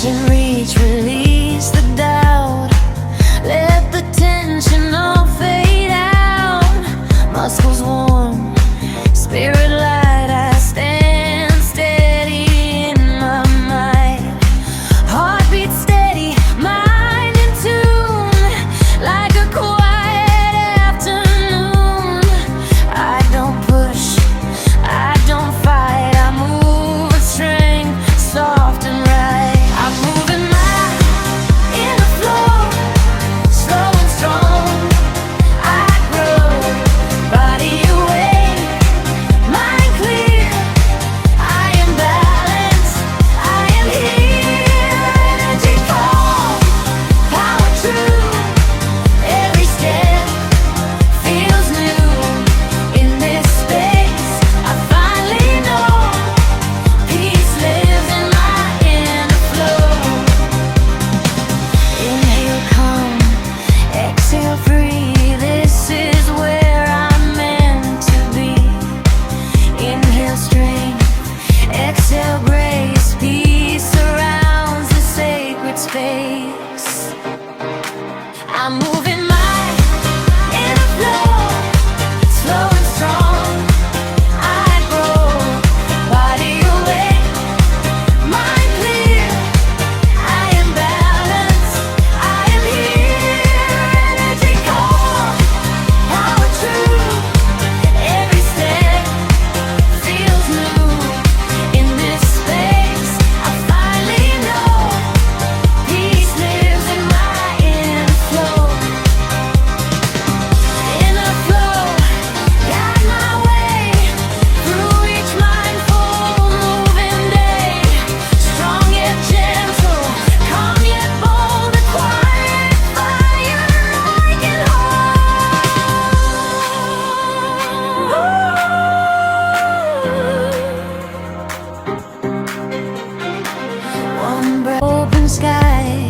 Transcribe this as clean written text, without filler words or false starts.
and reach, release the doubt. Let the tension all fade out. Muscles warm, spirit light. I stand steady in my mind. Heartbeat steady, mind in tune, like a quiet afternoon. I don't push, I don't fight. I move with strength, soft and right. I'm moving my inner flow, slow and strong. I grow, body awake, mind clear. I am balanced, I am here. Energy calm, power true. Every step feels new. In this space, I finally know peace lives in my inner flow. Inhale calm, exhale free. This is where I'm meant to be. Inhale strength, exhale grace. Peace surrounds the sacred space. I'm moving my inner flow, slow and strong. I grow, body awake, mind clear. I am balanced, I am here. Energy calm, power true. Every step feels new. In this space, I finally know peace lives in my inner flow. Inner flow, guide my way through each mindful moving day. Strong yet gentle, calm yet bold, a quiet fire I can hold. One breath, open sky.